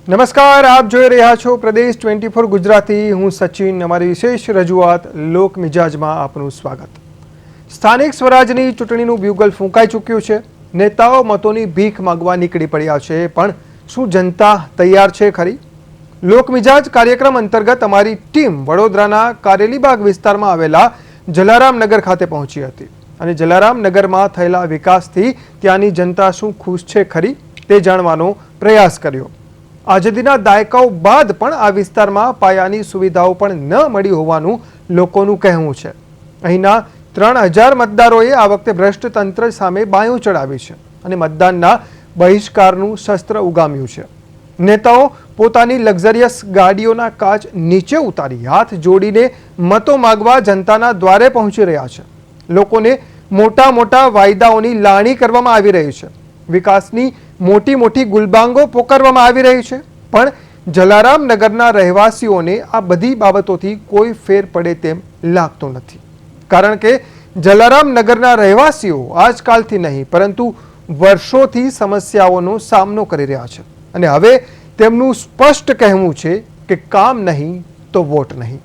નમસ્કાર, આપ જોઈ રહ્યા છો પ્રદેશ 24 ગુજરાતી। હું સચિન। અમારી વિશેષ રજૂઆત લોક મિજાજમાં આપનું સ્વાગત। સ્થાનિક સ્વરાજની ચૂંટણીનું બ્યુગલ ફૂંકાઈ ચૂક્યું છે। નેતાઓ મતોની ભીખ માંગવા નીકળી પડ્યા છે, પણ શું જનતા તૈયાર છે ખરી? લોક મિજાજ કાર્યક્રમ અંતર્ગત અમારી ટીમ વડોદરાના કારેલીબાગ વિસ્તારમાં આવેલા જલારામનગર ખાતે પહોંચી હતી અને જલારામનગરમાં થયેલા વિકાસથી ત્યાંની જનતા શું ખુશ છે ખરી તે જાણવાનો પ્રયાસ કર્યો। આઝાદીના દાયકાઓ બાદ પણ આ વિસ્તારમાં પાયાની સુવિધાઓ પણ ન મળી હોવાનું લોકોનું કહેવું છે। અહીંના 3000 મતદારોએ આ વખતે ભ્રષ્ટ તંત્ર સામે બાયું ચડાવી છે અને મતદાનના બહિષ્કારનું શસ્ત્ર ઉગામ્યું છે। નેતાઓ પોતાની લક્ઝરિયસ ગાડીઓના કાચ નીચે ઉતારી હાથ જોડીને મતો માગવા જનતાના દ્વારે પહોંચી રહ્યા છે। લોકોને મોટા મોટા વાયદાઓની લાણી કરવામાં આવી રહી છે। વિકાસની મોટી મોટી ગુલબાંગો પોકારવામાં આવી રહી છે, પણ જલારામનગરના રહેવાસીઓને આ બધી બાબતોથી કોઈ ફેર પડે તેમ લાગતું નથી, કારણ કે જલારામનગરના રહેવાસીઓ આજકાલથી નહીં પરંતુ વર્ષોથી સમસ્યાઓનો સામનો કરી રહ્યા છે અને હવે તેમનું સ્પષ્ટ કહેવું છે કે કામ નહીં તો વોટ નહીં।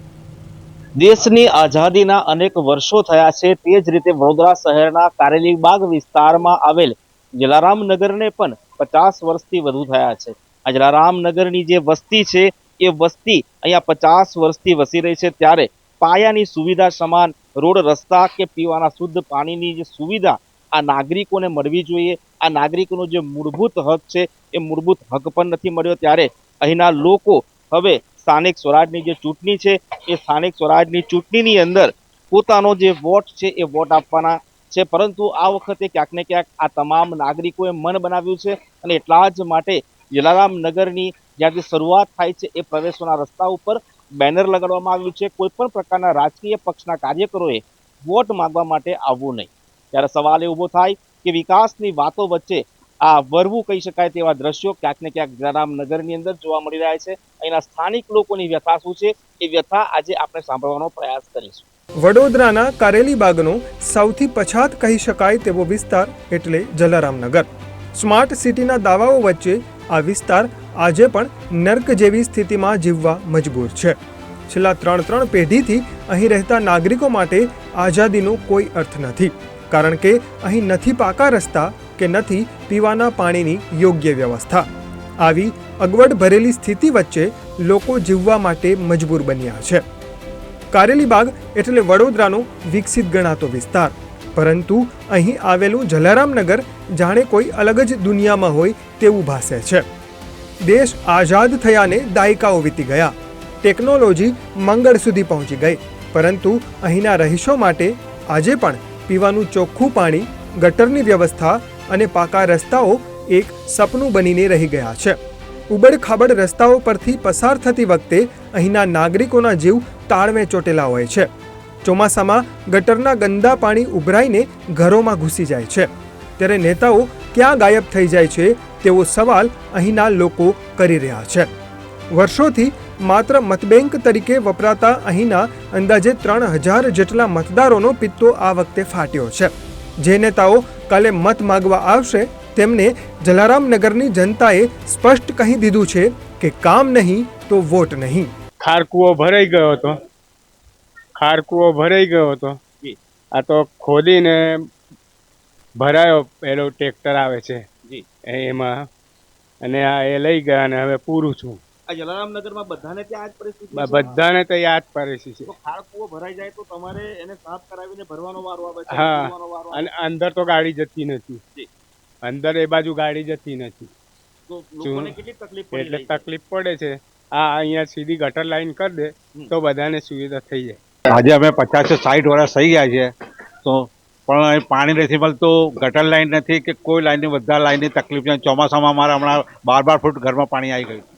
દેશની આઝાદીના અનેક વર્ષો થયા છે, તે જ રીતે વડોદરા શહેરના કારેલીબાગ વિસ્તારમાં આવેલ જલારામનગરને પણ 50 વર્ષથી વધુ થયા છે। આ જલારામનગરની જે વસ્તી છે એ વસ્તી અહીંયા 50 વર્ષથી વસી રહી છે, ત્યારે પાયાની સુવિધા સમાન રોડ, રસ્તા કે પીવાના શુદ્ધ પાણીની જે સુવિધા આ નાગરિકોને મળવી જોઈએ, આ નાગરિકોનો જે મૂળભૂત હક છે એ મૂળભૂત હક પણ નથી મળ્યો। ત્યારે અહીંના લોકો હવે સ્થાનિક સ્વરાજની જે ચૂંટણી છે એ સ્થાનિક સ્વરાજની ચૂંટણીની અંદર પોતાનો જે વોટ છે એ વોટ આપવાના છે, પરંતુ આ વખતે ક્યાંક ને ક્યાંક આ તમામ નાગરિકોએ મન બનાવ્યું છે અને એટલા જ માટે જલારામનગરની જ્યાંથી શરૂઆત થાય છે એ પ્રવેશોના રસ્તા ઉપર બેનર લગાડવામાં આવ્યું છે। કોઈ પણ પ્રકારના રાજકીય પક્ષના કાર્યકરોએ વોટ માંગવા માટે આવવું નહીં। ત્યારે સવાલ એ ઊભો થાય કે વિકાસની વાતો વચ્ચે આ વરવું કહી શકાય તેવા દ્રશ્યો ક્યાંક ને ક્યાંક જલારામનગરની અંદર જોવા મળી રહ્યા છે। અહીંના સ્થાનિક લોકોની વ્યથા શું છે એ વ્યથા આજે આપણે સાંભળવાનો પ્રયાસ કરીશું। વડોદરાના કારેલીબાગનો સૌથી પછાત કહી શકાય તેવો વિસ્તાર એટલે જલારામનગર। સ્માર્ટ સિટીના દાવાઓ વચ્ચે આ વિસ્તાર આજે પણ નર્ક જેવી સ્થિતિમાં જીવવા મજબૂર છે। છેલ્લા 3 પેઢીથી અહીં રહેતા નાગરિકો માટે આઝાદીનો કોઈ અર્થ નથી, કારણ કે અહીં નથી પાકા રસ્તા કે નથી પીવાના પાણીની યોગ્ય વ્યવસ્થા। આવી અગવડ ભરેલી સ્થિતિ વચ્ચે લોકો જીવવા માટે મજબૂર બન્યા છે। કારેલીબાગ એટલે વડોદરાનો વિકસિત ગણાતો વિસ્તાર, પરંતુ અહીં આવેલું જલારામનગર જાણે કોઈ અલગ જ દુનિયામાં હોય તેવું ભાસે છે। દેશ આઝાદ થયાને દાયકાઓ વીતી ગયા, ટેકનોલોજી મંગળ સુધી પહોંચી ગઈ, પરંતુ અહીંના રહીશો માટે આજે પણ પીવાનું ચોખ્ખું પાણી, ગટરની વ્યવસ્થા અને પાકા રસ્તાઓ એક સપનું બનીને રહી ગયા છે। ઉબડ-ખાબડ રસ્તાઓ પરથી પસાર થતી વખતે અહીંના નાગરિકોના જીવ તાળવે ચોટેલા હોય છે। ચોમાસામાં ગટરના ગંદા પાણી ઉભરાઈને ઘરોમાં ઘૂસી જાય છે, ત્યારે નેતાઓ ક્યાં ગાયબ થઈ જાય છે તેવો સવાલ અહીંના લોકો કરી રહ્યા છે। વર્ષોથી માત્ર મતબેંક તરીકે વપરાતા અહીંના અંદાજે 3000 જેટલા મતદારોનો પિત્તો આ વખતે ફાટ્યો છે। જે નેતાઓ કાલે મત માગવા આવશે તેમને જલારામનગરની જનતાએ સ્પષ્ટ કહી દીધું છે કે કામ નહીં તો વોટ નહીં। ખારકુઓ ભરાઈ ગયો હતો આ તો ખોદીને ભરાયો, પેલો ટ્રેક્ટર આવે છે એમાં, અને આ એ લઈ ગયા અને હવે પૂરું છું। આ જલારામનગરમાં બધાને ત્યાં આ જ પરિસ્થિતિ છે? બધાને તો યાદ પરિસ્થિતિ છે। ખાડકુઓ ભરાઈ જાય તો તમારે એને સાફ કરાવીને ભરવાનો વારો આવે છે? હા, અને અંદર તો ગાડી જતી નથી, અંદર એ બાજુ ગાડી જતી નથી, તો લોકોને કેટલી તકલીફ પડે? એટલે તકલીફ પડે છે। આ અહીંયા સીધી ગટર લાઈન કરી દે તો બધાને સુવિધા થઈ જાય। આજે અમે 50-60 વર્ષ થઈ ગયા છે, તો પણ અહીં પાણી નથી મળતું, ગટર લાઈન નથી કે કોઈ લાઈનની, બધા લાઈનની તકલીફ છે। ચોમાસામાં અમારે હમણાં 12 ફૂટ ઘરમાં પાણી આવી ગયું।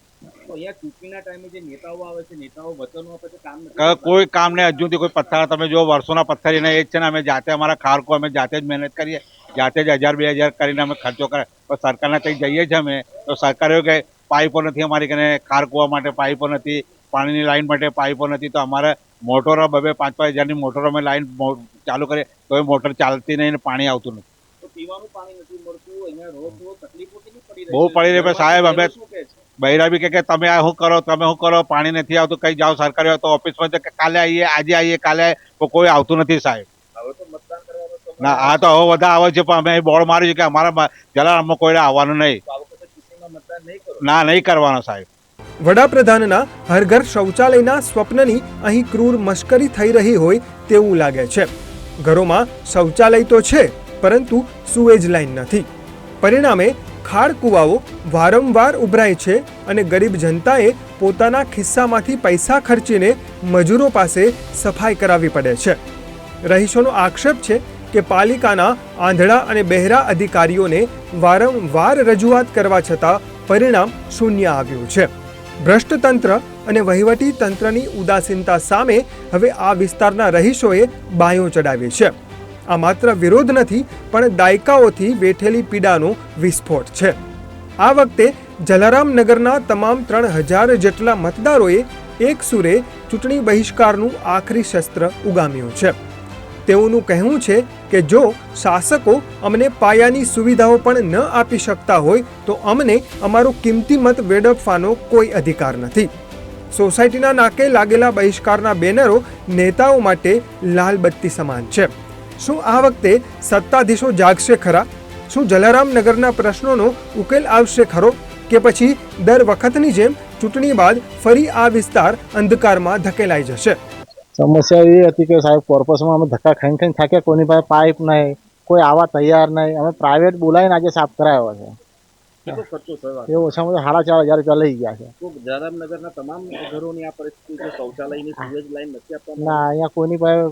અહીંયા ચૂંટણીના ટાઈમે જે નેતાઓ આવે છે, નેતાઓ વચનો આપે છે, કામ નથી, કોઈ કામ નહીં, હજુ સુધી કોઈ પથ્થર, તમે જો વર્ષોના પથ્થર એને એ જ છે ને, અમે જાતે અમારા ખારકો અમે જાતે જ મહેનત કરીએ, જાતે જ 1000-2000 કરીને અમે ખર્ચો કરે, તો સરકારના કંઈ જઈએ છીએ અમે તો સરકાર એવું કે પાઇપો નથી અમારી કને, ખારકુવા માટે પાઇપો નથી, પાણીની લાઈન માટે પાઇપો નથી, તો અમારે મોટરો 2-5 હજારની મોટરો અમે લાઈન ચાલુ કરીએ તો એ મોટર ચાલતી નહીં ને પાણી આવતું નથી। પીવાનું પાણી નથી મળતું, અહીંયા રોજ તકલીફો કેટલી પડી રહી છે? બહુ પડી રહી સાહેબ। અમે બૈરા બી કે તમે આ શું કરો, તમે શું કરો, પાણી નથી આવતું, કઈ જાઓ સરકારી હોય તો ઓફિસમાં કે કાલે આવીએ, આજે આવીએ, કાલે આવીએ, તો કોઈ આવતું નથી સાહેબ. ના આ તો હવે બધા આવે છે, પણ અમે બોર્ડ માર્યું છે કે અમારા જલારામમાં કોઈને આવવાનું નહીં. ના, નહીં કરવાનો સાહેબ. વડાપ્રધાનના હર ઘર શૌચાલયના સ્વપ્નની અહીં ક્રૂર મશ્કરી થઈ રહી હોય તેવું લાગે છે. ઘરોમાં શૌચાલય તો છે, પરંતુ સુએજ લાઇન નથી. પરિણામે ખાડ કૂવાઓ વારંવાર ઉભરાય છે અને ગરીબ જનતાએ પોતાના ખિસ્સામાંથી પૈસા ખર્ચીને મજૂરો પાસે સફાઈ કરાવવી પડે છે. રહીશોનો આક્ષેપ છે કે પાલિકાના આંધળા અને બહેરા અધિકારીઓને વારંવાર રજૂઆત કરવા છતાં પરિણામ શૂન્ય આવ્યું છે. ભ્રષ્ટ તંત્ર અને વહીવટી તંત્રની ઉદાસીનતા સામે હવે આ વિસ્તારના રહીશોએ બાયો ચડાવી છે. આ માત્ર વિરોધ નથી, પણ દાયકાઓથી વેઠેલી પીડાનો વિસ્ફોટ છે. આ વખતે જલારામનગરના તમામ 3000 જેટલા મતદારોએ એક સુરે ચૂંટણી બહિષ્કારનું આખરી શસ્ત્ર ઉગામ્યું છે. તેઓનું કહેવું છે કે જો શાસકો અમને પાયાની સુવિધાઓ પણ ન આપી શકતા હોય તો અમને અમારો કિંમતી મત વેડફવાનો કોઈ અધિકાર નથી. સોસાયટીના નાકે લાગેલા બહિષ્કારના બેનરો નેતાઓ માટે લાલ બત્તી સમાન છે. શું આ વખતે સત્તાધીશો જાગશે ખરા? શું જલારામનગરના પ્રશ્નોનો ઉકેલ આવશે ખરો, કે પછી દર વખતની જેમ ચૂંટણી બાદ ફરી આ વિસ્તાર અંધકારમાં ધકેલાઈ જશે? સમસ્યા એ હતી કે સાહેબ કોર્પોરેશનમાં અમે ધક્કા ખાઈને થાક્યા, કોઈની પાસે પાઇપ નહીં, કોઈ આવા તૈયાર નહીં. અમે પ્રાઇવેટ બોલાવીને આજે સાફ કરાવ્યો છે. કેટલો ખર્ચો થયો? એ ઓછામાં ઓછા 4,500 રૂપિયા લઈ ગયા છે. તો જલારામનગરના તમામ ઘરોની આ પરિસ્થિતિ છે, શૌચાલયની સુએજ લાઈન નથી આપવામાં. ના, અહીંયા કોઈની પાસે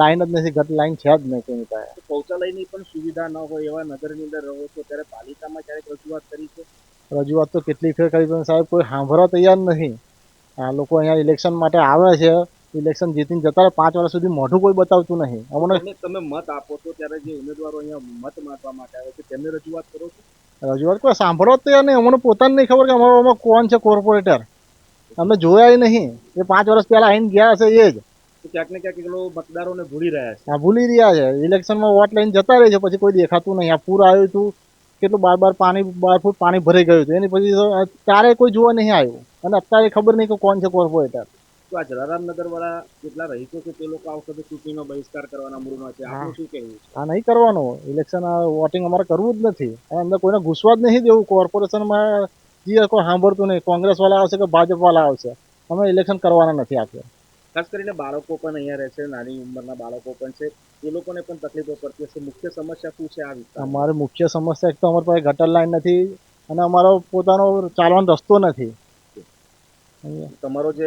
લાઈન જ નથી, ગટર લાઈન છે જ નહીં કોઈની પાસે. શૌચાલયની પણ સુવિધા ન હોય એવા નગરની અંદર રહો છો, ત્યારે પાલિકામાં ક્યારેક રજૂઆત કરી છે? રજૂઆત તો કેટલી ફેર કરી, પણ સાહેબ કોઈ સાંભળવા તૈયાર નથી. આ લોકો અહીંયા ઇલેક્શન માટે આવે છે, ઇલેક્શન જીતીને જતા રહે, 5 વર્ષ સુધી મોઢું કોઈ બતાવતું નહીં. અમને તમે મત આપો છો ત્યારે જે ઉમેદવારો અહીંયા મત માંગવા માટે આવે છે તેમને રજૂઆત કરો છો? રજૂઆત કોઈ સાંભળવા તૈયાર નહીં. અમને પોતાને નહીં ખબર કે અમારામાં કોણ છે કોર્પોરેટર. અમે જોયા નહીં. એ 5 વર્ષ પહેલા આવીને ગયા હશે એ જ. તો ક્યાંક ને ક્યાંક એ મતદારોને ભૂલી રહ્યા છે. હા, ભૂલી રહ્યા છે. ઇલેક્શનમાં વોટ લઈને જતા રહે છે, પછી કોઈ દેખાતું નહીં. આ પૂર આવ્યું હતું, કેટલું 12 ફૂટ પાણી ભરાઈ ગયું હતું. એની પછી ત્યારે કોઈ જોવા નહીં આવ્યું, અને અત્યારે ખબર નહીં કે કોણ છે કોર્પોરેટર. તો આ જલારામનગર વાળા જેટલા રહીશો છે તે લોકો આ વખતે ચૂંટણીનો બહિષ્કાર કરવાના મૂડમાં છે. આપનું શું કહેવું છે? આ નહીં કરવાનું. ઇલેક્શન વોટિંગ અમારે કરવું જ નથી. અંદર કોઈને ઘૂસવા જ નહીં દેવું. કોર્પોરેશનમાં જે કોઈ સાંભળતું નહીં, કોંગ્રેસ વાળા આવશે કે ભાજપ વાળા આવશે, અમે ઇલેક્શન કરવાના નથી આખરે. ખાસ કરીને બાળકો પણ અહીંયા રહે છે, નાની ઉંમરના બાળકો પણ છે, એ લોકોને પણ તકલીફો પડતી હશે. મુખ્ય સમસ્યા શું છે આ વિસ્તારમાં? અમારે મુખ્ય સમસ્યા એક તો અમારી પાસે ગટર લાઈન નથી, અને અમારો પોતાનો ચાલવાનો રસ્તો નથી. તમારો જે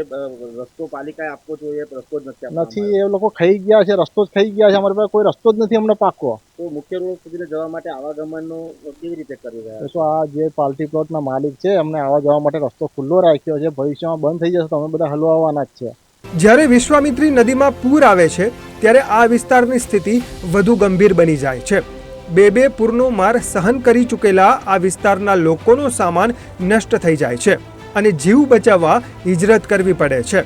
રસ્તો પાલિકાએ આપવો જોઈએ રસ્તો જ નથી. એ લોકો ખાઈ ગયા છે, રસ્તો જ ખાઈ ગયા છે. અમારી પાસે કોઈ રસ્તો જ નથી અમને પાકો. તો મુખ્ય રોડ સુધી જવા માટે આવાગમનનો કેવી રીતે કરી રહ્યા તો આ જે પાર્ટી પ્લોટના માલિક છે એમને આવવા જવા માટે રસ્તો ખુલ્લો રાખ્યો છે. ભવિષ્યમાં બંધ થઈ જશે તો અમે બધા હલવાવાના જ છે. જ્યારે વિશ્વામિત્રી નદીમાં પૂર આવે છે ત્યારે આ વિસ્તારની સ્થિતિ વધુ ગંભીર બની જાય છે. બે પૂરનો માર સહન કરી ચૂકેલા આ વિસ્તારના લોકોનો સામાન નષ્ટ થઈ જાય છે અને જીવ બચાવવા હિજરત કરવી પડે છે.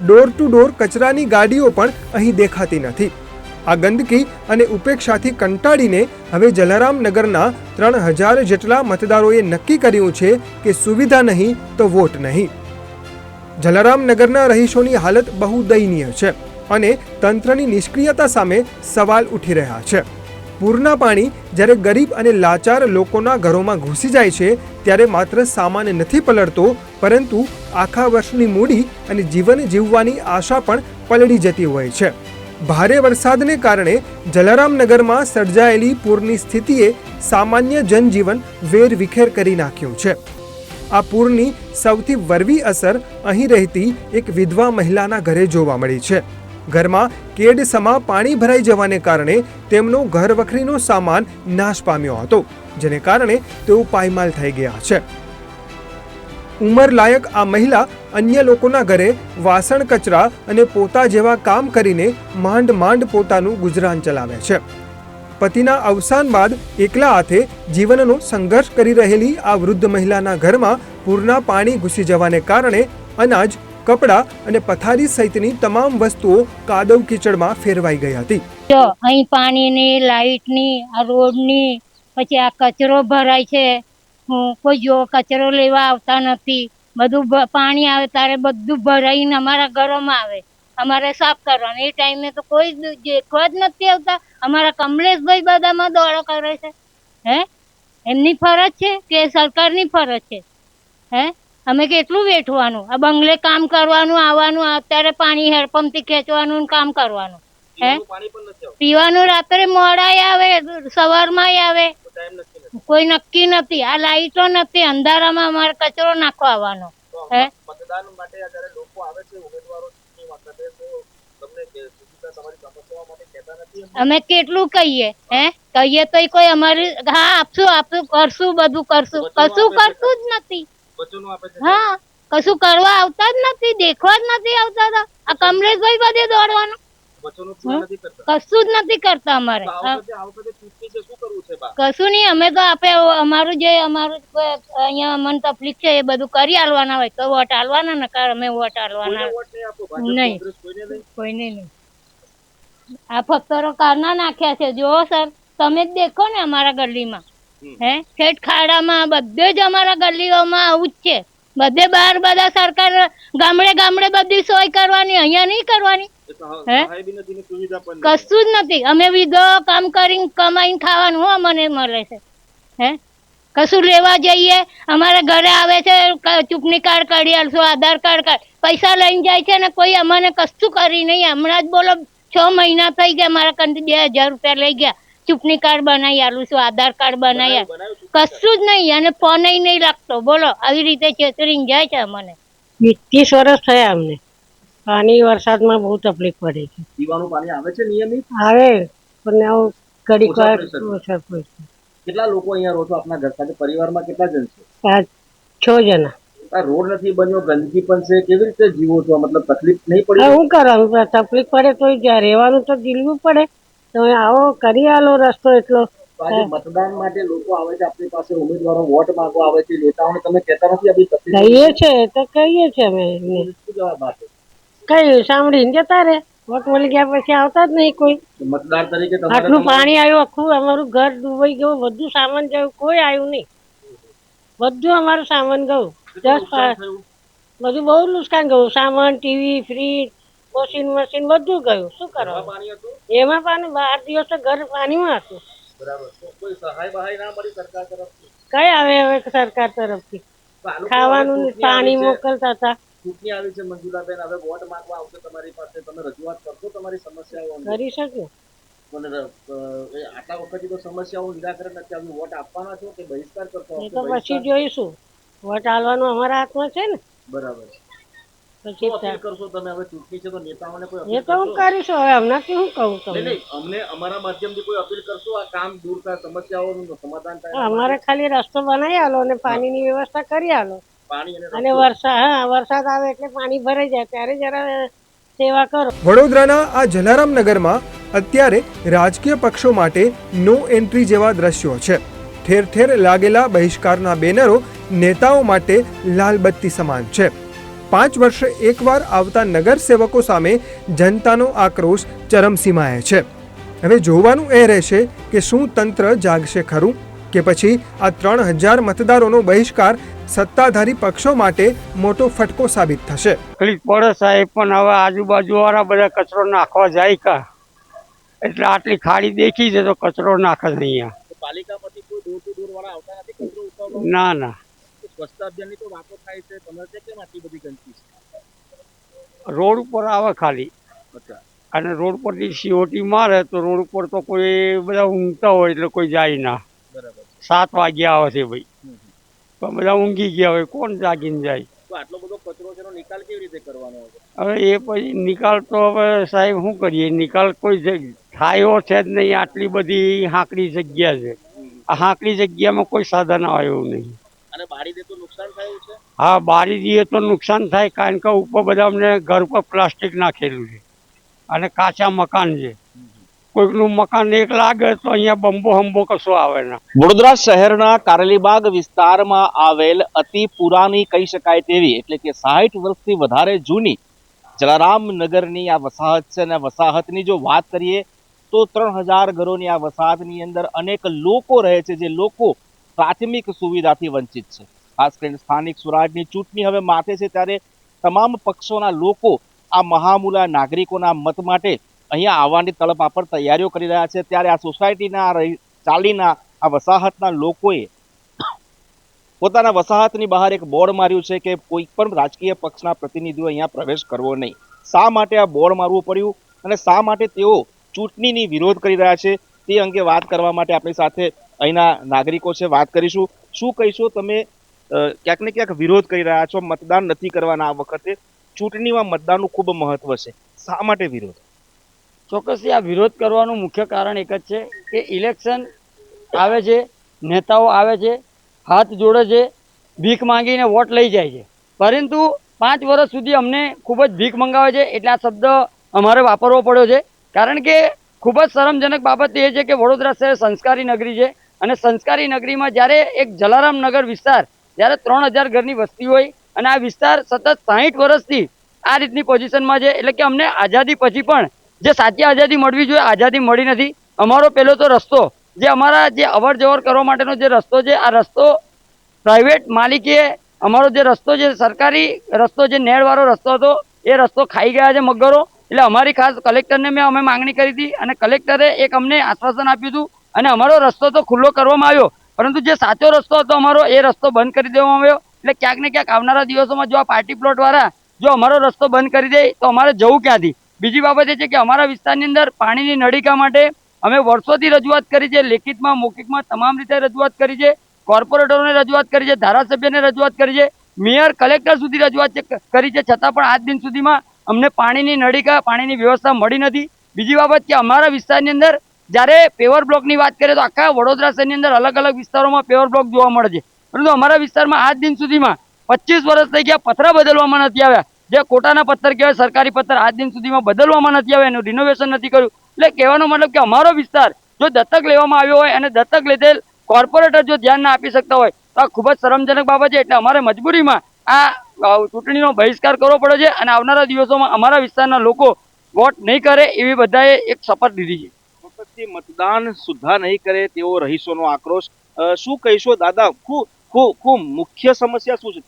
ડોર ટુ ડોર કચરાની ગાડીઓ પણ અહીં દેખાતી નથી. આ ગંદકી અને ઉપેક્ષાથી કંટાળીને હવે જલારામનગરના 3000 જેટલા મતદારોએ નક્કી કર્યું છે કે સુવિધા નહીં તો વોટ નહીં. જલારામનગરના રહીશોની હાલત બહુ દયનીય છે અને તંત્રની નિષ્ક્રિયતા સામે સવાલ ઉઠી રહ્યા છે. પૂરના પાણી જ્યારે ગરીબ અને લાચાર લોકોના ઘરોમાં ઘૂસી જાય છે ત્યારે માત્ર સામાન નથી પલળતો, પરંતુ આખા વર્ષની મૂડી અને જીવન જીવવાની આશા પણ પલળી જતી હોય છે. ભારે વરસાદને કારણે જલારામનગરમાં સર્જાયેલી પૂરની સ્થિતિએ સામાન્ય જનજીવન વેરવિખેર કરી નાખ્યું છે. આ પૂરની સૌથી વરવી અસર અહીં રહેતી એક વિધવા મહિલાના ઘરે જોવા મળી છે. ઘરમાં કેડસમા પાણી ભરાઈ જવાને કારણે તેમનો ઘરવખરીનો સામાન નાશ પામ્યો હતો, જેને કારણે તેઓ પાયમાલ થઈ ગયા છે. ઉંમરલાયક આ મહિલા અન્ય લોકોના ઘરે વાસણ કચરા અને પોતા જેવા કામ કરીને માંડ પોતાનું ગુજરાન ચલાવે છે. પતિના અવસાન બાદ એકલા હાથે જીવનનો સંઘર્ષ કરી રહેલી આ વૃદ્ધ મહિલાના ઘરમાં પૂરના પાણી ઘૂસી જવાને કારણે અનાજ, કપડાં અને પથારી સહિતની તમામ વસ્તુઓ કાદવ કીચડમાં ફેરવાઈ ગઈ હતી. જો અહીં પાણીની, લાઇટની, આ રોડની, પછી આ કચરો ભરાય છે, કોઈ જો કચરો લેવા આવતા નથી. બધું પાણી આવે ત્યારે બધું ભરાઈને અમારા ઘરોમાં આવે. અમારે સાફ કરવાનું એ ટાઈમે તો કોઈ દેખવા જ નથી આવતા. અમારા કમલેશભાઈ બધામાં દોડો કરે છે. હે એમની ફરજ છે કે સરકારની ફરજ છે? હે અમે કેટલું વેઠવાનું? આ બંગલે કામ કરવાનું, આવવાનું, અત્યારે પાણી હેડપંપથી ખેંચવાનું ને કામ કરવાનું. હે પીવાનું રાત્રે મોડાય આવે, સવારમાં આવે, કોઈ નક્કી નથી. આ લાઈટો નથી, અંધારામાં અમારે કચરો નાખવા આવવાનો. હે મતદાન માટે જ્યારે લોકો આવે છે ઉમેદવારો ચૂંટણી વખતે તો તમને સીધા તમારી સમસ્યાઓ માટે કહેતા નથી? અમે કેટલું કહીએ? કહીએ તો કોઈ અમારી હા આપશું કરશું, બધું કરશું, કશું કરતું જ નથી. વચનો આપે છે. હા કશું કરવા આવતા જ નથી, દેખવા જ નથી આવતા. આ કમલેશભાઈ બધે દોડવાનું, વચનો પૂરા નથી કરતા. કશું જ નથી કરતા. અમારે આ વખતે ચૂંટણી છે, શું કરવું છે બા? કશું નહીં. અમે તો આપે અમારું અહીંયા મન તકલીફ છે એ બધું કરી આલવાના હોય તો વોટ આલવાના, નકાર અમે વોટ આલવાના નહીં. કોઈને નહીં. આ ફક્તરો કારના નાખ્યા છે. જુઓ સર, તમે જ દેખો ને અમારા ગલીમાં. ઠેઠ ખાડામાં બધે જ અમારા ગલીઓમાં આવું જ છે. બધે બહાર બધા સરકાર ગામડે ગામડે બધી સોય કરવાની, અહીંયા નહીં કરવાની. કશું જ નથી. અમે વિધવા કામ કરીને કમાઈને ખાવાનું અમને મળે છે. કશું લેવા જઈએ અમારે ઘરે આવે છે, ચૂંટણી કાર્ડ કાઢી આલશું, આધાર કાર્ડ પૈસા લઈને જાય છે ને કોઈ અમને કશું કરી નહીં. હમણાં જ બોલો 6 મહિના થઈ ગયા, મારા કંઈ 2000 રૂપિયા લઈ ગયા. ચૂંટણી કાર્ડ બનાવી આલું છું, આધાર કાર્ડ બનાવી, કશું જ નહીં. અને ફોન નહીં લાગતો. બોલો, આવી રીતે છેતરીને જાય છે અમને. 20 વર્ષ થયા અમને. પાણી વરસાદમાં બહુ તકલીફ પડે છે. પીવાનું પાણી આવે છે નિયમિત? આવે પણ આવું ઘડીક વાર ઓછા પડે. કેટલા લોકો અહીંયા રહો છો આપના ઘર સાથે? પરિવારમાં કેટલા જણ છે? 6 જણા. આ રોડ નથી બન્યો, ગંદકી પણ છે, કેવી રીતે જીવો છો? મતલબ તકલીફ નહીં પડી? શું કરવાનું? તકલીફ પડે તો રહેવાનું તો જીલવું પડે. તમે આવો કરી આલો રસ્તો એટલો. આજે મતદાન માટે લોકો આવે છે આપણી પાસે, ઉમેદવારો વોટ માંગવા આવે છે, નેતાઓને તમે કહેતા નથી આપણી તકલીફ? કહીએ છે તો કહીએ છે અમે. શું જવાબ આપે? કઈ સાંભળીને જતા રે. વોટ મળી ગયા પછી આવતા જ નહીં કોઈ. મતદાર તરીકે આટલું પાણી આવ્યું, આખું અમારું ઘર ડૂબાઈ ગયું, બધું સામાન ગયું, કોઈ આવ્યું નહીં. બધું અમારું સામાન ગયું. બધું બહુ નુકસાન ગયું. સામાન, ટીવી, ફ્રીજ, વોશિંગ મશીન બધું ગયું. શું કરવાનું? એમાં પાણી 12 દિવસ તો ઘર પાણીમાં હતું. બરાબર. કોઈ સહાય બહાય ના મળી સરકાર તરફથી? કઈ આવે હવે સરકાર તરફથી? ખાવાનું પાણી મોકલતા હતા. ચૂંટણી આવી છે મંજુલાબેન, હવે વોટ માંગવા આવશે તમારી પાસે, તમે રજૂઆત કરશો તમારી સમસ્યાઓ? કરી શકું. આટલા વખતથી તો સમસ્યાઓ નિરાકરણ નથી આવ્યું, વોટ આપવાના છો કે બહિષ્કાર કરશો? એ તો પછી જોઈશું. વોટ આલવાનું અમારા હાથમાં છે ને. બરાબર. પછી કરશો તમે? હવે ચૂંટણી છે તો નેતાઓને કોઈ એ તો હું કરીશું. હવે હમણાંથી હું કહું તમને? અમને અમારા માધ્યમથી કોઈ અપીલ કરશો આ કામ દૂર થાય, સમસ્યાઓનું સમાધાન થાય? અમારે ખાલી રસ્તો બનાવી આલો અને પાણીની વ્યવસ્થા કરી આલો. પાણી અને વરસાદ આવે એટલે પાણી ભરાઈ જાય ત્યારે જરા સેવા કરો. વડોદરાના આ જલારામનગરમાં અત્યારે રાજકીય પક્ષો માટે નો એન્ટ્રી જેવા દ્રશ્યો છે. ઠેર ઠેર લાગેલા બહિષ્કારના બેનરો નેતાઓ માટે લાલબત્તી સમાન છે. 5 વર્ષે એકવાર આવતા નગરસેવકો સામે જનતાનો આક્રોશ ચરમસીમાએ છે. હવે જોવાનું એ રહેશે કે શું તંત્ર જાગશે ખરું, કે પછી આ 3000 મતદારોનો બહિષ્કાર સત્તાધારી પક્ષો માટે મોટો ફટકો સાબિત થશે. તકલીફ પડે સાહેબ, પણ હવે આજુબાજુ વાળા બધા કચરો નાખવા જાય કા એટલે આટલી ખાડી દેખી છે તો કચરો નાખે છે અહીંયા. પાલિકામાંથી કોઈ દૂર વાળા આવતા નથી કચરો ઉઠાવવા? ના ના. સ્વચ્છતા અભિયાનની તો વાતો થાય છે, તમારે કેમ આટલી બધી ગંદકી છે? રોડ ઉપર આવે ખાલી. અચ્છા. અને રોડ પરથી સીઓટી મારે તો રોડ ઉપર તો કોઈ બધા ઊંઘતા હોય એટલે કોઈ જાય ના. બરાબર. 7 વાગ્યા આવે છે ભાઈ, તો બધા ઊંઘી ગયા હોય, કોણ જાગીને જાય? તો આટલો બધો કચરો છે, એનો નિકાલ કેવી રીતે કરવાનો છે? હવે એ પછી નિકાલ તો હવે સાહેબ શું કરીએ? નિકાલ કોઈ થાય છે જ નહીં. આટલી બધી હાંકડી જગ્યા છે, આ હાંકડી જગ્યામાં કોઈ સાધન આવ્યું નહીં. અને બાળી દે તો નુકસાન થયું છે? હા, બાળી દઈએ તો નુકસાન થાય, કારણ કે ઉપર બધા અમને ઘર પર પ્લાસ્ટિક નાખેલું છે અને કાચા મકાન છે. કોઈકનું મકાન એક લાગે તો અહીંયા બંબો હંબો કશો આવે ના. વડોદરા શહેરના કારેલીબાગ વિસ્તારમાં આવેલ અતિ પુરાની કહી શકાય તેવી, એટલે કે 60 વર્ષથી વધારે જૂની જલારામનગરની આ વસાહત છે. અને વસાહતની જો વાત કરીએ તો 3000 ઘરોની આ વસાહતની અંદર અનેક લોકો રહે છે, જે લોકો પ્રાથમિક સુવિધાથી વંચિત છે. ખાસ કરીને સ્થાનિક સ્વરાજની ચૂંટણી હવે માથે છે ત્યારે તમામ પક્ષોના લોકો આ મહામૂલા નાગરિકોના મત માટે અહીંયા આવવાની તલપાપર તૈયારીઓ કરી રહ્યા છે. ત્યારે આ સોસાયટીના ચાલીના આ વસાહતના લોકોએ પોતાના વસાહતની બહાર એક બોર્ડ માર્યું છે કે કોઈ પણ રાજકીય પક્ષના પ્રતિનિધિઓ અહીંયા પ્રવેશ કરવો નહીં. શા માટે આ બોર્ડ મારવું પડ્યું અને શા માટે તેઓ ચૂંટણીની વિરોધ કરી રહ્યા છે તે અંગે વાત કરવા માટે આપણી સાથે અહીંના નાગરિકો છે. વાત કરીશું. શું કહીશો તમે? ક્યાંક ને ક્યાંક વિરોધ કરી રહ્યા છો, મતદાન નથી કરવાના આ વખતે. ચૂંટણીમાં મતદાનનું ખૂબ મહત્વ છે, શા માટે વિરોધ? ચોક્કસથી આ વિરોધ કરવાનું મુખ્ય કારણ એક જ છે કે ઇલેક્શન આવે છે, નેતાઓ આવે છે, હાથ જોડે છે, ભીખ માંગીને વોટ લઈ જાય છે, પરંતુ 5 વર્ષ સુધી અમને ખૂબ જ ભીખ મંગાવે છે. એટલે આ શબ્દ અમારે વાપરવો પડ્યો છે, કારણ કે ખૂબ જ શરમજનક બાબત એ છે કે વડોદરા શહેર સંસ્કારી નગરી છે અને સંસ્કારી નગરીમાં જ્યારે એક જલારામ નગર વિસ્તાર જ્યારે 3000 ઘરની વસ્તી હોય અને આ વિસ્તાર સતત 60 વર્ષથી આ રીતની પોઝિશનમાં છે. એટલે કે અમને આઝાદી પછી પણ જે સાચી આઝાદી મળવી જોઈએ આઝાદી મળી નથી. અમારો પહેલો તો રસ્તો જે અમારા જે અવર જવર કરવા માટેનો જે રસ્તો છે આ રસ્તો પ્રાઇવેટ માલિકીએ અમારો જે રસ્તો છે સરકારી રસ્તો જે નેળવાળો રસ્તો હતો એ રસ્તો ખાઈ ગયા છે મગરો. એટલે અમારી ખાસ કલેક્ટરને અમે માંગણી કરી હતી અને કલેક્ટરે એક અમને આશ્વાસન આપ્યું હતું અને અમારો રસ્તો તો ખુલ્લો કરવામાં આવ્યો, પરંતુ જે સાચો રસ્તો હતો અમારો એ રસ્તો બંધ કરી દેવામાં આવ્યો. એટલે ક્યાંક ને ક્યાંક આવનારા દિવસોમાં જો આ પાર્ટી પ્લોટ વાળા જો અમારો રસ્તો બંધ કરી દે તો અમારે જવું ક્યાંથી? બીજી બાબત એ છે કે અમારા વિસ્તારની અંદર પાણીની નળીકા માટે અમે વર્ષોથી રજૂઆત કરી છે, લેખિતમાં મૌખિકમાં તમામ રીતે રજૂઆત કરી છે, કોર્પોરેટરોને રજૂઆત કરી છે, ધારાસભ્યને રજૂઆત કરી છે, મેયર કલેક્ટર સુધી રજૂઆત કરી છે, છતાં પણ આજ દિન સુધીમાં અમને પાણીની નળીકા પાણીની વ્યવસ્થા મળી નથી. બીજી બાબત કે અમારા વિસ્તારની અંદર જ્યારે પેવર બ્લોકની વાત કરીએ તો આખા વડોદરા શહેરની અંદર અલગ અલગ વિસ્તારોમાં પેવર બ્લોક જોવા મળે છે, પરંતુ અમારા વિસ્તારમાં આજ દિન સુધીમાં 25 વર્ષ થઈ ગયા, પથરા બદલવામાં નથી આવ્યા. જે કોટાના પથ્થર કહેવાય સરકારી પથ્થર આજ દિન સુધીમાં બદલવામાં નથી આવ્યા, એનું રિનોવેશન નથી કર્યું. એટલે કહેવાનો મતલબ કે અમારો વિસ્તાર જો દત્તક લેવામાં આવ્યો હોય અને દત્તક લીધેલ કોર્પોરેટર જો ધ્યાન ના આપી શકતા હોય તો આ ખૂબ જ શરમજનક બાબત છે. એટલે અમારે મજબૂરીમાં આ ચૂંટણીનો બહિષ્કાર કરવો પડે છે અને આવનારા દિવસોમાં અમારા વિસ્તારના લોકો વોટ નહીં કરે એવી બધાએ એક શપથ લીધી છે. વખતથી મતદાન સુદ્ધા નહીં કરે તેવો રહીશોનો આક્રોશ. શું કહીશો દાદા? ખૂબ મુખ્ય સમસ્યા શું છે?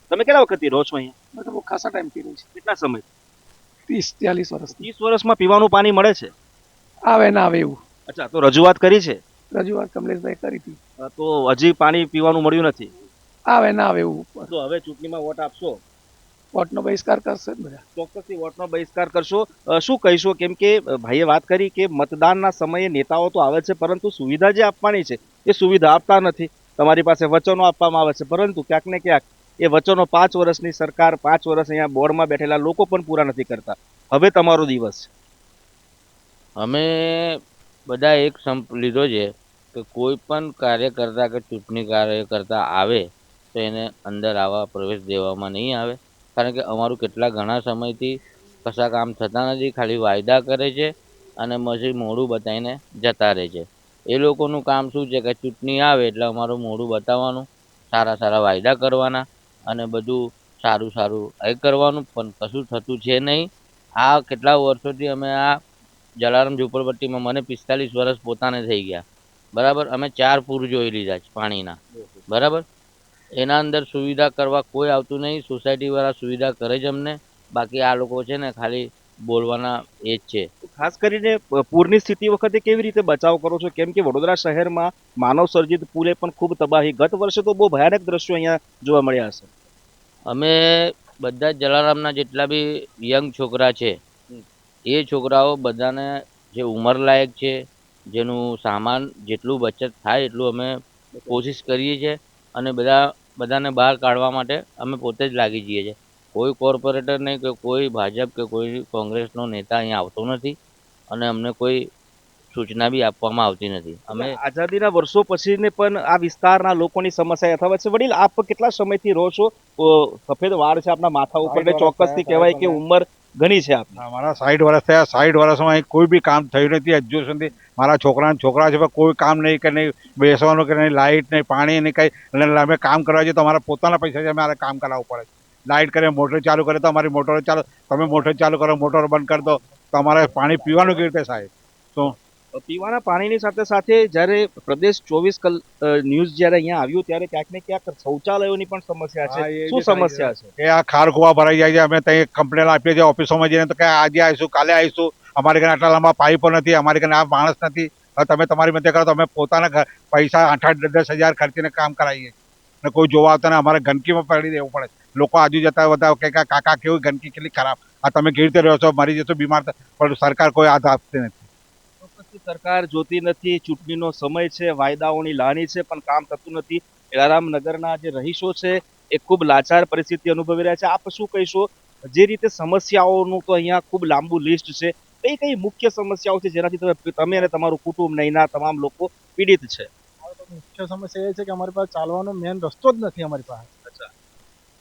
તમે કેટલા વખતથી રહો છો અહીંયા? બહુ ખાસા ટાઈમથી રહું છું. કેટલા સમય? 30-40 વર્ષ. 30 વર્ષમાં પીવાનું પાણી મળે છે? આવે ના આવે એવું. અચ્છા, તો રજૂઆત કરી છે? રજૂઆત કમલેશભાઈ કરી હતી. તો હજી પાણી પીવાનું મળ્યું નથી? આવે ના આવે એવું. તો હવે ચૂંટણીમાં વોટ આપશો? વોટનો બહિષ્કાર કરશે જ બધા. ચોક્કસથી વોટનો બહિષ્કાર કરશો. શું કહીશો? કેમ કે ભાઈએ વાત કરી કે મતદાનના સમયે નેતાઓ તો આવે છે, પરંતુ સુવિધા જે આપવાની છે એ સુવિધા આપતા નથી. તમારી પાસે વચનો આપવામાં આવે છે, પરંતુ ક્યાંક ને ક્યાંક એ વચનો 5 વર્ષની સરકાર 5 વર્ષ અહીંયા બોર્ડમાં બેઠેલા લોકો પણ પૂરા નથી કરતા. હવે તમારો દિવસ છે. અમે બધા એક સંપ લીધો છે કે કોઈ પણ કાર્યકર્તા કે ચૂંટણી કાર્યકર્તા આવે તો એને અંદર આવવા પ્રવેશ દેવામાં નહીં આવે, કારણ કે અમારું કેટલા ઘણા સમયથી કશા કામ થતા નથી, ખાલી વાયદા કરે છે અને પછી મોઢું બતાવીને જતા રહે છે. એ લોકોનું કામ શું છે કે ચૂંટણી આવે એટલે અમારું મોઢું બતાવવાનું, સારા સારા વાયદા કરવાના અને બધું સારું સારું એ કરવાનું, પણ કશું થતું છે નહીં. આ કેટલા વર્ષોથી અમે આ જલારામ ઝૂંપડપટ્ટીમાં મને 45 વર્ષ પોતાને થઈ ગયા, બરાબર. અમે 4 પૂર જોઈ લીધા છે પાણીના, બરાબર. એના અંદર સુવિધા કરવા કોઈ આવતું નહીં. સોસાયટીવાળા સુવિધા કરે છે અમને, બાકી આ લોકો છે ને ખાલી બોલવાના એ જ છે. ખાસ કરીને પૂરની સ્થિતિ વખતે કેવી રીતે બચાવ કરો છો? કેમ કે વડોદરા શહેરમાં માનવ સર્જિત પૂરે પણ ખૂબ તબાહી. ગત વર્ષે તો બહુ ભયાનક દ્રશ્યો અહીંયા જોવા મળ્યા હશે. અમે બધા જ જલારામના જેટલા બી યંગ છોકરા છે એ છોકરાઓ બધાને જે ઉંમરલાયક છે, જેનું સામાન જેટલું બચત થાય એટલું અમે કોશિશ કરીએ છીએ અને બધાને બહાર કાઢવા માટે અમે પોતે જ લાગી જઈએ છીએ. કોઈ કોર્પોરેટર નહીં કે કોઈ ભાજપ કે કોઈ કોંગ્રેસનો નેતા અહીંયા આવતો નથી અને અમને કોઈ સૂચના બી આપવામાં આવતી નથી. અમે આઝાદીના વર્ષો પછીને પણ આ વિસ્તારના લોકોની સમસ્યા યથાવત છે. વડીલ, આપ કેટલા સમયથી રહો છો? સફેદ વાળ છે આપના માથા ઉપર, એટલે ચોક્કસથી કહેવાય કે ઉંમર ઘણી છે આપની. મારા 60 વર્ષ થયા. 60 વર્ષમાં અહીં કોઈ બી કામ થયું નથી હજુ સુધી. મારા છોકરા છે પણ કોઈ કામ નહીં, કે નહીં બેસવાનું, કે નહીં લાઇટ, નહીં પાણી, નહીં કંઈ. અને અમે કામ કરવા જઈએ તો અમારા પોતાના પૈસાથી અમારે કામ કરાવવું પડે. લાઇટ કરે, મોટર ચાલુ કરે તો અમારી મોટરો ચાલુ, તમે મોટર ચાલુ કરો, મોટર બંધ કરી દો તો અમારે પાણી પીવાનું કેવી રીતે થાય? તો પીવાના પાણીની સાથે સાથે જ્યારે પ્રદેશ 24 ન્યૂઝ જ્યારે અહીંયા આવ્યું ત્યારે ક્યાંક ને ક્યાંક શૌચાલયોની પણ સમસ્યા હા, એ છે. બી શું થાય સમસ્યા છે? એ આ ખારકુવા ભરાઈ જાય છે. અમે ત્યાં કમ્પ્લેન આપીએ છીએ ઓફિસોમાં જઈને તો કે આજે આવીશું, કાલે આવીશું, અમારી કને આટલા લાંબા પાઇપો નથી, અમારી કને આ માણસ નથી. હવે તમે તમારી મતે કરો તો અમે પોતાના પૈસા 8-8, 10-10 હજાર ખર્ચીને કામ કરાવીએ ને કોઈ જોવા આવતા ને અમારે ગંદકીમાં પડી દેવું પડે. લોકો આજુ જતા બધા કે કાકા કેવી ગંદકી કેટલી ખરાબ, આ તમે કેવી રીતે રહો છો, મરી જશો, બીમાર પણ સરકાર કોઈ હાથ આપતી નથી. ચોક્કસથી સરકાર જોતી નથી. ચૂંટણીનો સમય છે, વાયદાઓની લાણી છે, પણ કામ થતું નથી. જલારામ નગરના જે રહીશો છે એ ખૂબ લાચાર પરિસ્થિતિ અનુભવી રહ્યા છે. આપ શું કહીશો? જે રીતે સમસ્યાઓનું તો અહીંયા ખૂબ લાંબુ લિસ્ટ છે, કઈ કઈ મુખ્ય સમસ્યાઓ છે જેનાથી તમે અને તમારું કુટુંબ નહીંના તમામ લોકો પીડિત છે? મુખ્ય સમસ્યા એ છે કે અમારી પાસે ચાલવાનો મેન રસ્તો જ નથી. અમારી પાસે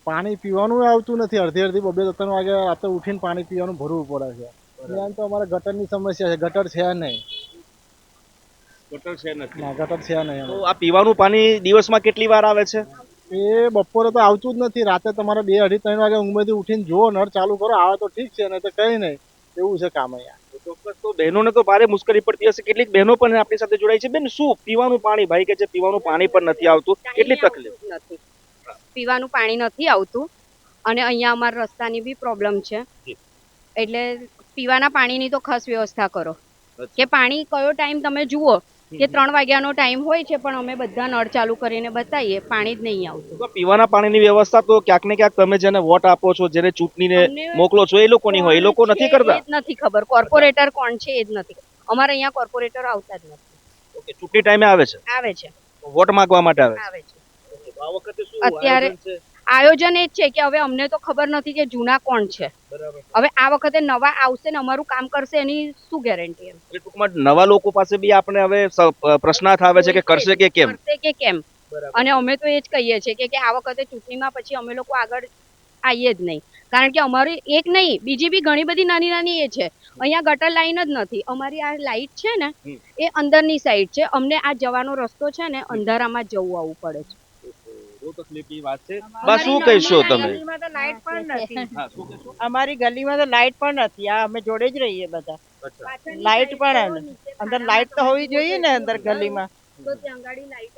પાણી પીવાનું આવતું નથી. અડધી 2-3 વાગે રાતે ઉઠીને પાણી પીવાનું ભરવું પડે છે. ત્યાં તો અમારે ગટરની સમસ્યા છે. ગટર છે નહીં. ગટર છે નથી. ના, ગટર છે નહીં. તો આ પીવાનું પાણી દિવસમાં કેટલી વાર આવે છે? એ બપોરે તો આવતું જ નથી. રાતે તમારે 2-2:30-3 વાગે ઊંઘમાંથી ઉઠીને જુઓ, નળ ચાલુ કરો, આવે તો ઠીક છે, નહીં તો કંઈ નહીં. એવું છે કામ અહીંયા. ચોક્કસ. તો બહેનોને તો ભારે મુશ્કેલી પડતી હશે. કેટલીક બહેનો પણ આપણી સાથે જોડાઈ છે. બેન, શું પીવાનું પાણી, ભાઈ કે છે પીવાનું પાણી પણ નથી આવતું, કેટલી તકલીફ? નથી, પીવાનું પાણી નથી આવતું અને અહીંયા અમારા રસ્તાની બી પ્રોબ્લેમ છે. એટલે પીવાના પાણીની તો ખાસ વ્યવસ્થા કરો કે પાણી કયો ટાઈમ તમે જુઓ કે 3 વાગ્યાનો ટાઈમ હોય છે, પણ અમે બધા નળ ચાલુ કરીને બતાવીએ, પાણી જ નહીં આવતું. તો પીવાના પાણીની વ્યવસ્થા તો ક્યાંક ને ક્યાંક તમે જેને વોટ આપો છો, જેને ચૂંટણીને મોકલો છો, એ લોકોની હોય, એ લોકો નથી કરતા. એ જ નથી ખબર કોર્પોરેટર કોણ છે, એ જ નથી. અમારે અહીંયા કોર્પોરેટર આવતા જ નથી. ઓકે, ચૂંટણી ટાઈમે આવે છે, આવે છે, વોટ માંગવા માટે આવે આવે છે. છે. આ વખતે શું અત્યારે આયોજન છે? આયોજન એ જ છે કે હવે અમને તો ખબર નથી કે જૂના કોણ છે. બરાબર. હવે આ વખતે નવા આવશે ને અમારું કામ કરશે, એની શું ગેરંટી? એટલે ટૂંકમાં નવા લોકો પાસે બી આપણે હવે પ્રશ્નાર્થ આવે છે કે કરશે કે કેમ. કરશે કે કેમ. અને અમે તો એ જ કહીએ છીએ કે આ વખતે ચૂંટણીમાં પછી અમે લોકો આગળ આવીએ જ નહીં. કારણ કે અમારી એક નહીં, બીજી બી ઘણી બધી નાની નાની એ છે. અહીંયા ગટર લાઈન જ નથી. અમારી આ લાઈટ છે ને એ અંદરની સાઈડ છે. અમને આ જવાનો રસ્તો છે ને અંધારામાં જ જવું આવવું પડે છે. બહુ તકલીફની વાત છે. બા, શું કહીશો તમે? લાઈટ પણ નથી. હા, શું કહેશો? અમારી ગલીમાં તો લાઈટ પણ નથી. આ અમે જોડે જ રહીએ બધા. લાઈટ પણ અંદર લાઈટ તો હોવી જોઈએ ને અંદર ગલીમાં.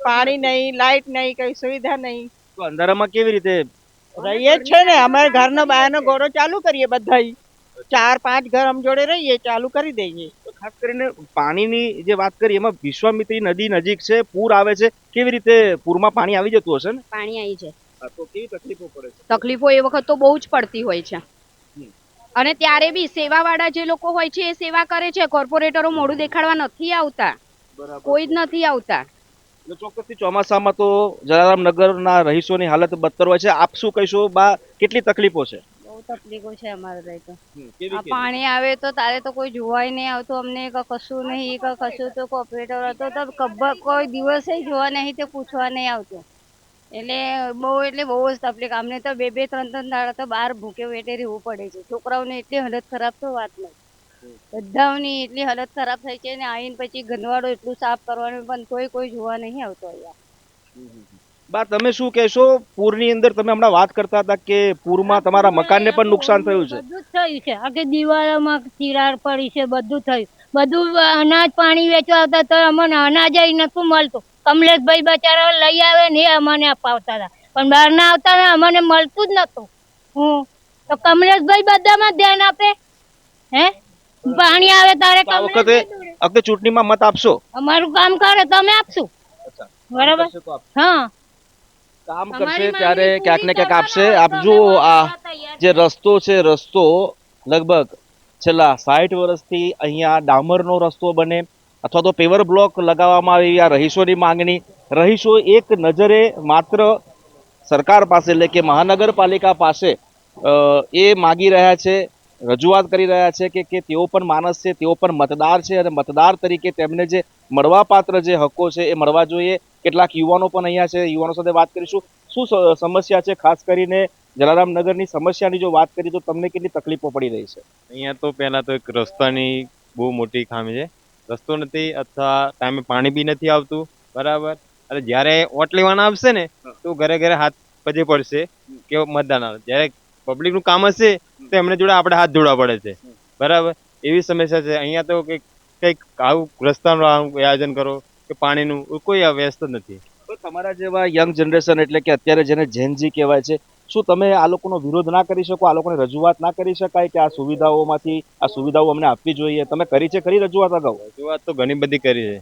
પાણી નહીં, લાઈટ નહીં, કઈ સુવિધા નહીં. તો અંધારામાં કેવી રીતે રહીએ જ છે ને. અમારે ઘરનો બહારનો ગોળો ચાલુ કરીએ બધા. 4-5 ઘર અમે જોડે રહીએ, ચાલુ કરી દઈએ. ખાસ કરીને પાણીની જે વાત કરી એમાં વિશ્વામિત્રી નદી નજીક છે, પૂર આવે છે, કેવી રીતે પૂરમાં પાણી આવી જતું હશે ને? પાણી આવી છે તો કેવી તકલીફો પડે છે? તકલીફો એ વખત તો બહુ જ પડતી હોય છે. અને ત્યારે બી સેવાવાળા જે લોકો હોય છે એ સેવા કરે છે. કોર્પોરેટરો મોઢું દેખાડવા નથી આવતા, કોઈ જ નથી આવતા. ચોક્કસથી ચોમાસામાં તો જલારામ નગરના રહીશોની હાલત બદતર હોય છે. આપ શું કહીશો બા, કેટલી તકલીફો છે? બહુ તકલીફો છે અમારે રહી તો. કેવી આ પાણી આવે તો તારે તો કોઈ જોવાય નહીં આવતું અમને, કશું નહીં, કશું તો કોર્પોરેટર હતો તો ખબર કોઈ દિવસે જોવા નહીં, તે પૂછવા નહીં આવતું. એટલે બહુ જ તકલીફ. અમને તો 2-3 દાડા તો બહાર ભૂકે વેટે રહેવું પડે છે. છોકરાઓને એટલી હાલત ખરાબ તો વાત નહીં. બધાની એટલી હાલત ખરાબ થઈ છે ને આવીને પછી ગંદવાડો એટલું સાફ કરવાનું, પણ કોઈ જોવા નહીં આવતો અહીંયા. બા, તમે શું કહેશો? પૂરની અંદર તમે હમણાં વાત કરતા હતા કે પૂરમાં તમારા મકાનને પણ નુકસાન થયું છે. બધું જ થયું છે. આખી દિવાલોમાં તિરાડ પડી છે, બધું થયું. બધું અનાજ પાણી વેચવા આવતા તો અમને અનાજ નતું મળતું. કમલેશભાઈ બચારા લઈ આવે ને એ અમને અપાવતા હતા, પણ બહાર ના આવતા ને અમને મળતું જ નતું. તો કમલેશભાઈ બધામાં ધ્યાન આપે. હે, પાણી આવે તારે આ વખતે ચૂંટણીમાં મત આપશો? અમારું કામ કરે તો અમે આપશું. બરાબર. હા, કામ કરશે ત્યારે ક્યાંક ને ક્યાંક આપશે. આપ જુઓ, આ જે રસ્તો છે, રસ્તો લગભગ છેલ્લા 60 વર્ષથી અહીંયા ડામરનો રસ્તો બને અથવા તો પેવર બ્લોક લગાવવામાં આવે એવી આ રહીશોની માંગણી. રહીશો એક નજરે માત્ર સરકાર પાસે એટલે કે મહાનગરપાલિકા પાસે એ માગી રહ્યા છે, રજૂઆત કરી રહ્યા છે કે તેઓ પણ માણસ છે, તેઓ પણ મતદાર છે અને મતદાર તરીકે તેમને જે મળવાપાત્ર જે હકો છે એ મળવા જોઈએ. કેટલાક યુવાનો પણ અહીંયા છે, યુવાનો સાથે વાત કરીશું. શું સમસ્યા છે? ખાસ કરીને જલારામ નગરની સમસ્યાની જો વાત કરીએ તો તમને કેટલી તકલીફો પડી રહી છે? અહીંયા તો પહેલા તો એક રસ્તાની બહુ મોટી ખામી છે. રસ્તો નથી અથવા ટાઈમે પાણી બી નથી આવતું. બરાબર. અને જ્યારે વોટ લેવાના આવશે ને તો ઘરે ઘરે હાથ પજે પડશે કે મતદાન આવે. જ્યારે પબ્લિક નું કામ હશે તો એમને જોડે આપણે હાથ જોડવા પડે છે. બરાબર, એવી સમસ્યા છે અહીંયા તો. કે કંઈક આવું રસ્તાનું આયોજન કરો કે પાણીનું કોઈ વ્યવસ્થા નથી. તો તમારા જેવા યંગ જનરેશન એટલે કે અત્યારે જેને જેનજી કહેવાય છે, શું તમે આ લોકોનો વિરોધ ના કરી શકો? આ લોકોને રજૂઆત ના કરી શકાય કે આ સુવિધાઓ અમને આપવી જોઈએ? તમે કરી છે ખરી રજૂઆત અગાઉ? રજૂઆત તો ઘણી બધી કરી છે,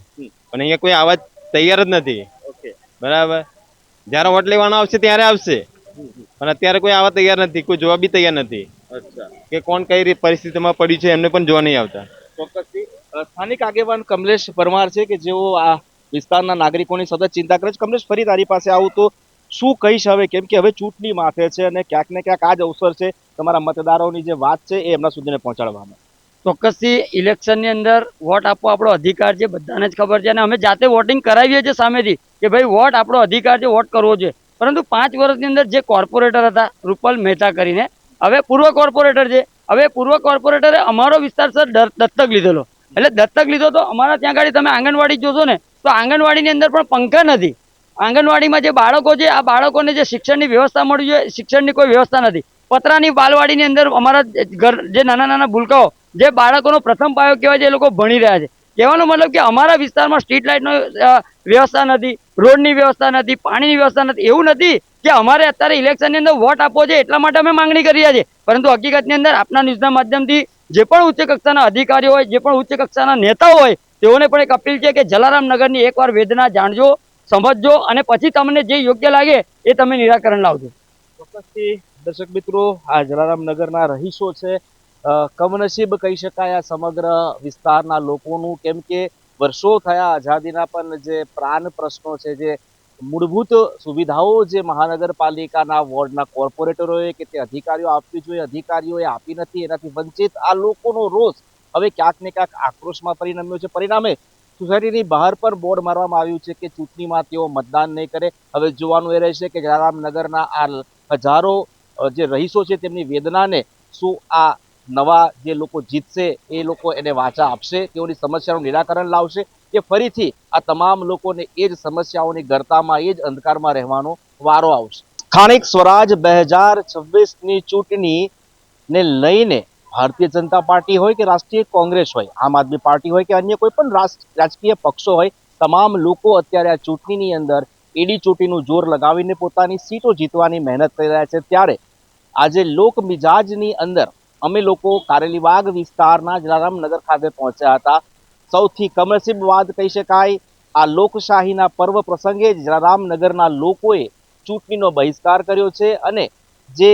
પણ અહીંયા કોઈ આવા તૈયાર જ નથી. બરાબર, જ્યારે વોટ લેવાનો આવશે ત્યારે આવશે, પણ અત્યારે કોઈ આવા તૈયાર નથી, કોઈ જોવા બી તૈયાર નથી કે કોણ કઈ પરિસ્થિતિમાં પડ્યું છે એમને પણ જોવા નહીં આવતા. ચોક્કસથી સ્થાનિક આગેવાન કમલેશ પરમાર છે કે જેઓ આ વિસ્તારના નાગરિકોની સતત ચિંતા કરે છે. કમલેશ, ફરી તારી પાસે આવું તો શું કહીશ હવે, કેમ કે હવે ચૂંટણી માથે છે અને ક્યાંક ને ક્યાંક આ જ અવસર છે તમારા મતદારોની જે વાત છે એ એમના સુધીને પહોંચાડવાનો. ચોક્કસથી ઇલેક્શનની અંદર વોટ આપવો આપણો અધિકાર છે, બધાને જ ખબર છે, અને અમે જાતે વોટિંગ કરાવીએ છીએ સામેથી કે ભાઈ વોટ આપણો અધિકાર છે, વોટ કરવો છે. પરંતુ 5 વર્ષની અંદર જે કોર્પોરેટર હતા રૂપલ મહેતા કરીને, હવે પૂર્વ કોર્પોરેટર છે, હવે પૂર્વ કોર્પોરેટરે અમારો વિસ્તાર સર દત્તક લીધેલો. એટલે દત્તક લીધો તો અમારા ત્યાં આગળ તમે આંગણવાડી જોશો ને તો આંગણવાડીની અંદર પણ પંખા નથી. આંગણવાડીમાં જે બાળકો છે આ બાળકોને જે શિક્ષણની વ્યવસ્થા મળવી જોઈએ, શિક્ષણની કોઈ વ્યવસ્થા નથી. પતરાની બાલવાડીની અંદર અમારા ઘર જે નાના નાના ભૂલકાઓ જે બાળકોનો પ્રથમ પાયો કહેવાય છે એ લોકો ભણી રહ્યા છે. કહેવાનો મતલબ કે અમારા વિસ્તારમાં સ્ટ્રીટ લાઇટનો વ્યવસ્થા નથી, રોડની વ્યવસ્થા નથી, પાણીની વ્યવસ્થા નથી. એવું નથી કે અમારે અત્યારે ઇલેક્શનની અંદર વોટ આપવો છે એટલા માટે અમે માંગણી કરી રહ્યા છીએ, પરંતુ હકીકતની અંદર આપના ન્યૂઝના માધ્યમથી જે પણ ઉચ્ચ કક્ષાના અધિકારીઓ હોય, જે પણ ઉચ્ચ કક્ષાના નેતાઓ હોય, તેઓને પણ એક અપીલ છે કે જલારામ નગરની એકવાર વેદના જાણજો, સમજજો અને પછી તમને જે યોગ્ય લાગે એ તમે નિરાકરણ લાવજો. ચોક્કસથી દર્શક મિત્રો, આ જલારામ નગરના રહીશો છે, કમનસીબ કહી શકાય આ સમગ્ર વિસ્તારના લોકોનું, કેમ કે વર્ષો થયા આઝાદીના પણ જે પ્રાણ પ્રશ્નો છે, જે મૂળભૂત સુવિધાઓ જે મહાનગરપાલિકાના વોર્ડના કોર્પોરેટરોએ કે તે અધિકારીઓ આપવી જોઈએ, અધિકારીઓએ આપી નથી, એનાથી વંચિત આ લોકોનો રોષ હવે ક્યાંક ને ક્યાંક આક્રોશમાં પરિણમ્યો છે. પરિણામે સોસાયટીની બહાર પણ બોર્ડ મારવામાં આવ્યું છે કે ચૂંટણીમાં તેઓ મતદાન નહીં કરે. હવે જોવાનું એ રહેશે કે જલારામ નગરના આ હજારો જે રહીશો છે તેમની વેદનાને શું આ નવા જે લોકો જીતશે એ લોકો એને વાચા આપશે, તેઓની સમસ્યાનું નિરાકરણ લાવશે, કે ફરીથી આ તમામ લોકોને એ જ સમસ્યાઓની ગર્તામાં, એ જ અંધકારમાં રહેવાનો વારો આવશે. સ્થાનિક સ્વરાજ 2026ની ચૂંટણીને લઈને ભારતીય જનતા પાર્ટી હોય કે રાષ્ટ્રીય કોંગ્રેસ હોય, આમ આદમી પાર્ટી હોય કે અન્ય કોઈ પણ રાજકીય પક્ષો હોય, તમામ લોકો અત્યારે આ ચૂંટણીની અંદર એડી ચોટીનું જોર લગાવીને પોતાની સીટો જીતવાની મહેનત કરી રહ્યા છે. ત્યારે આજે લોક મિજાજની અંદર અમે લોકો કારેલીબાગ વિસ્તારના જલારામ નગર ખાતે પહોંચ્યા હતા. સૌથી કમનસીબ વાત કહી શકાય, આ લોકશાહીના પર્વ પ્રસંગે જલારામ નગરના લોકોએ ચૂંટણીનો બહિષ્કાર કર્યો છે અને જે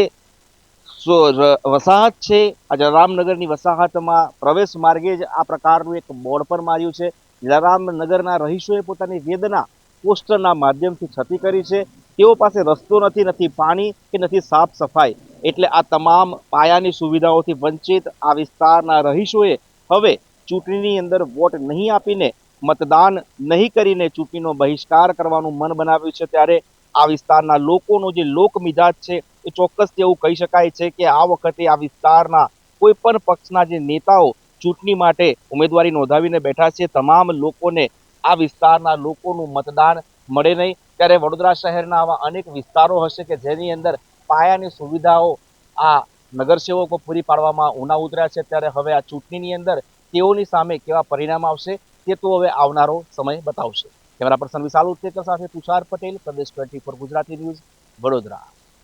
વસાહત છે આ જલારામનગરની વસાહતમાં પ્રવેશ માર્ગે જ આ પ્રકારનું એક બોર્ડ પર માર્યું છે. જલારામનગરના રહીશોએ પોતાની વેદના પોસ્ટરના માધ્યમથી છતી કરી છે. તેઓ પાસે રસ્તો નથી, નથી પાણી કે નથી સાફ સફાઈ, એટલે આ તમામ પાયાની સુવિધાઓથી વંચિત આ વિસ્તારના રહીશોએ હવે ચૂંટણીની અંદર વોટ નહીં આપીને, મતદાન નહીં કરીને ચૂંટણીનો બહિષ્કાર કરવાનું મન બનાવ્યું છે. ત્યારે આ વિસ્તારના લોકોનો જે લોક મિજાજ છે એ ચોક્કસથી એવું કહી શકાય છે કે આ વખતે આ વિસ્તારના કોઈ પણ પક્ષના જે નેતાઓ ચૂંટણી માટે ઉમેદવારી નોંધાવીને બેઠા છે, તમામ લોકોને આ વિસ્તારના લોકોનું મતદાન મળે નહીં. ત્યારે વડોદરા શહેરના આવા અનેક વિસ્તારો હશે કે જેની અંદર પાયાની સુવિધાઓ આ નગરસેવકો પૂરી પાડવામાં ઉના ઉતર્યા છે. ત્યારે હવે આ ચૂંટણીની અંદર તેઓની સામે કેવા પરિણામ આવશે તે તો હવે આવનારો સમય બતાવશે. કેમેરા પર્સન વિશાલ ઉત્તેકર સાથે તુષાર પટેલ, પ્રદેશ 24 ગુજરાતી ન્યૂઝ, વડોદરા.